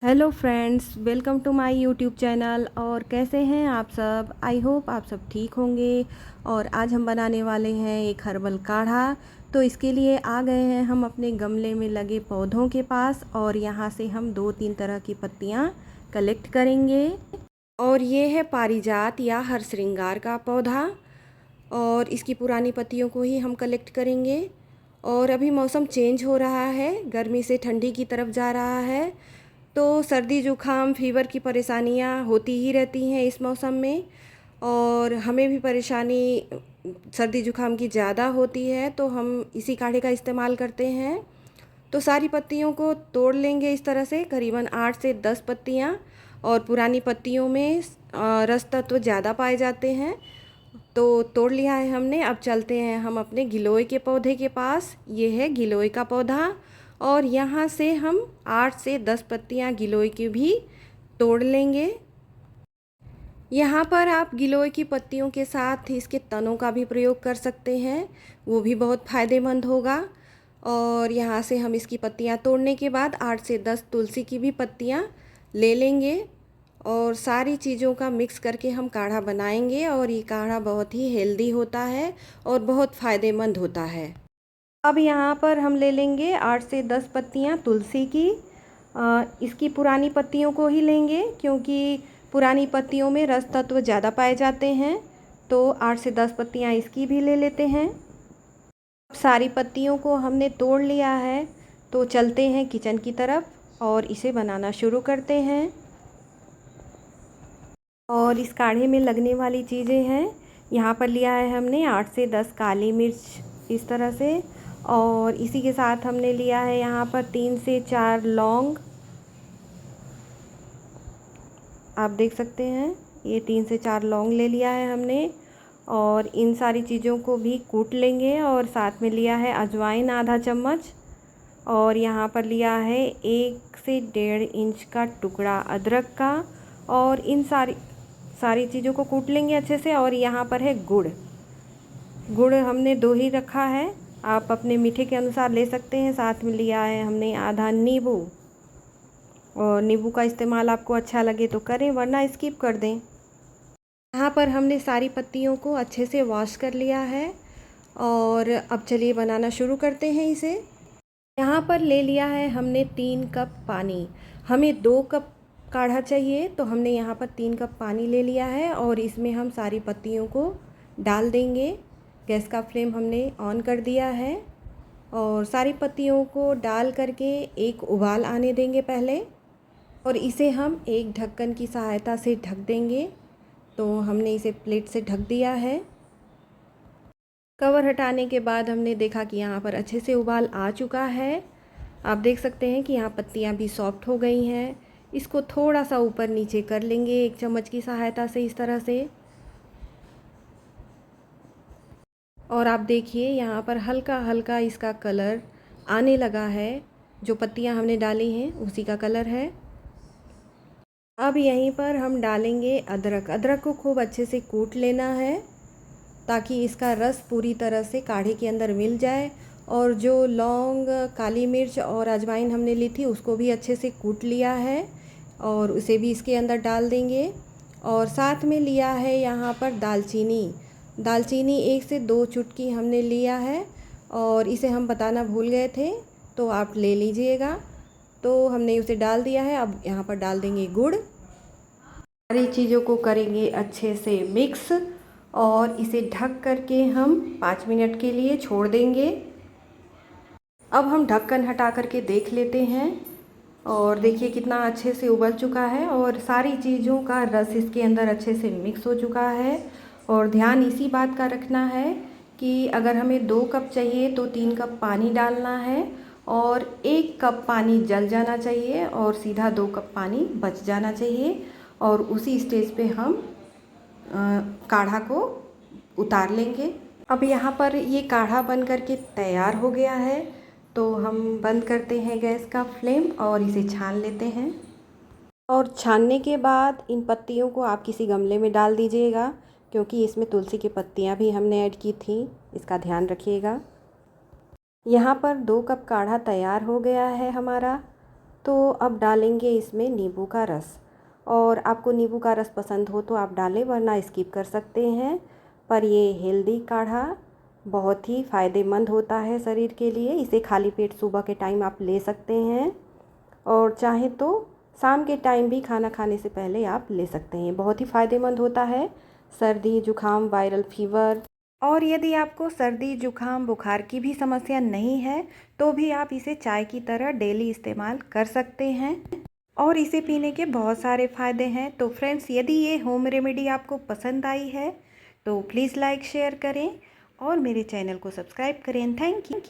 Hello friends, welcome to my YouTube channel. और कैसे हैं आप सब? आई होप आप सब ठीक होंगे। और आज हम बनाने वाले हैं एक हर्बल काढ़ा। तो इसके लिए आ गए हैं हम अपने गमले में लगे पौधों के पास, और यहाँ से हम 2-3 तरह की पत्तियाँ कलेक्ट करेंगे। और ये है पारिजात या हर श्रृंगार का पौधा, और इसकी पुरानी पत्तियों को ही हम कलेक्ट करेंगे। और अभी मौसम चेंज हो रहा है, गर्मी से ठंडी की तरफ जा रहा है, तो सर्दी जुकाम फीवर की परेशानियां होती ही रहती हैं इस मौसम में। और हमें भी परेशानी सर्दी जुकाम की ज़्यादा होती है, तो हम इसी काढ़े का इस्तेमाल करते हैं। तो सारी पत्तियों को तोड़ लेंगे इस तरह से, करीबन 8 से 10 पत्तियां। और पुरानी पत्तियों में रस तत्व ज़्यादा पाए जाते हैं, तो तोड़ लिया है हमने। अब चलते हैं हम अपने गिलोय के पौधे के पास। ये है गिलोय का पौधा, और यहाँ से हम 8 से 10 पत्तियाँ गिलोय की भी तोड़ लेंगे। यहाँ पर आप गिलोय की पत्तियों के साथ इसके तनों का भी प्रयोग कर सकते हैं, वो भी बहुत फ़ायदेमंद होगा। और यहाँ से हम इसकी पत्तियाँ तोड़ने के बाद 8 से 10 तुलसी की भी पत्तियाँ ले लेंगे, और सारी चीज़ों का मिक्स करके हम काढ़ा बनाएंगे। और ये काढ़ा बहुत ही हेल्दी होता है और बहुत फ़ायदेमंद होता है। अब यहाँ पर हम ले लेंगे 8 से 10 पत्तियाँ तुलसी की। इसकी पुरानी पत्तियों को ही लेंगे, क्योंकि पुरानी पत्तियों में रस तत्व ज़्यादा पाए जाते हैं। तो 8 से 10 पत्तियाँ इसकी भी ले लेते हैं। अब सारी पत्तियों को हमने तोड़ लिया है, तो चलते हैं किचन की तरफ और इसे बनाना शुरू करते हैं। और इस काढ़े में लगने वाली चीज़ें हैं, यहाँ पर लिया है हमने 8 से 10 काली मिर्च इस तरह से। और इसी के साथ हमने लिया है यहाँ पर 3 से 4 लौंग, आप देख सकते हैं, ये 3 से 4 लौंग ले लिया है हमने। और इन सारी चीज़ों को भी कूट लेंगे। और साथ में लिया है अजवाइन आधा चम्मच। और यहाँ पर लिया है 1 से 1.5 इंच का टुकड़ा अदरक का। और इन सारी चीज़ों को कूट लेंगे अच्छे से। और यहाँ पर है गुड़। गुड़ हमने 2 ही रखा है, आप अपने मीठे के अनुसार ले सकते हैं। साथ में लिया है हमने आधा नींबू, और नींबू का इस्तेमाल आपको अच्छा लगे तो करें, वरना स्किप कर दें। यहाँ पर हमने सारी पत्तियों को अच्छे से वॉश कर लिया है, और अब चलिए बनाना शुरू करते हैं इसे। यहाँ पर ले लिया है हमने 3 कप पानी। हमें 2 कप काढ़ा चाहिए, तो हमने यहाँ पर 3 कप पानी ले लिया है। और इसमें हम सारी पत्तियों को डाल देंगे। गैस का फ्लेम हमने ऑन कर दिया है, और सारी पत्तियों को डाल करके एक उबाल आने देंगे पहले। और इसे हम एक ढक्कन की सहायता से ढक देंगे। तो हमने इसे प्लेट से ढक दिया है। कवर हटाने के बाद हमने देखा कि यहाँ पर अच्छे से उबाल आ चुका है। आप देख सकते हैं कि यहाँ पत्तियाँ भी सॉफ्ट हो गई हैं। इसको थोड़ा सा ऊपर नीचे कर लेंगे एक चम्मच की सहायता से इस तरह से। और आप देखिए यहाँ पर हल्का हल्का इसका कलर आने लगा है, जो पत्तियाँ हमने डाली हैं उसी का कलर है। अब यहीं पर हम डालेंगे अदरक। अदरक को खूब अच्छे से कूट लेना है, ताकि इसका रस पूरी तरह से काढ़े के अंदर मिल जाए। और जो लौंग, काली मिर्च और अजवाइन हमने ली थी, उसको भी अच्छे से कूट लिया है, और उसे भी इसके अंदर डाल देंगे। और साथ में लिया है यहाँ पर दालचीनी। दालचीनी 1 से 2 चुटकी हमने लिया है, और इसे हम बताना भूल गए थे, तो आप ले लीजिएगा। तो हमने उसे डाल दिया है। अब यहाँ पर डाल देंगे गुड़। सारी चीज़ों को करेंगे अच्छे से मिक्स, और इसे ढक करके हम 5 मिनट के लिए छोड़ देंगे। अब हम ढक्कन हटा करके देख लेते हैं, और देखिए कितना अच्छे से उबल चुका है, और सारी चीज़ों का रस इसके अंदर अच्छे से मिक्स हो चुका है। और ध्यान इसी बात का रखना है कि अगर हमें 2 कप चाहिए तो 3 कप पानी डालना है, और 1 कप पानी जल जाना चाहिए, और सीधा 2 कप पानी बच जाना चाहिए। और उसी स्टेज पे हम काढ़ा को उतार लेंगे। अब यहाँ पर ये काढ़ा बन करके तैयार हो गया है, तो हम बंद करते हैं गैस का फ्लेम और इसे छान लेते हैं। और छानने के बाद इन पत्तियों को आप किसी गमले में डाल दीजिएगा, क्योंकि इसमें तुलसी की पत्तियाँ भी हमने ऐड की थी, इसका ध्यान रखिएगा। यहाँ पर 2 कप काढ़ा तैयार हो गया है हमारा। तो अब डालेंगे इसमें नींबू का रस। और आपको नींबू का रस पसंद हो तो आप डालें, वरना स्किप कर सकते हैं। पर ये हेल्दी काढ़ा बहुत ही फ़ायदेमंद होता है शरीर के लिए। इसे खाली पेट सुबह के टाइम आप ले सकते हैं, और चाहे तो शाम के टाइम भी खाना खाने से पहले आप ले सकते हैं। बहुत ही फ़ायदेमंद होता है सर्दी जुखाम वायरल फीवर। और यदि आपको सर्दी जुखाम बुखार की भी समस्या नहीं है तो भी आप इसे चाय की तरह डेली इस्तेमाल कर सकते हैं, और इसे पीने के बहुत सारे फ़ायदे हैं। तो फ्रेंड्स, यदि ये होम रेमेडी आपको पसंद आई है तो प्लीज़ लाइक शेयर करें और मेरे चैनल को सब्सक्राइब करें। Thank you.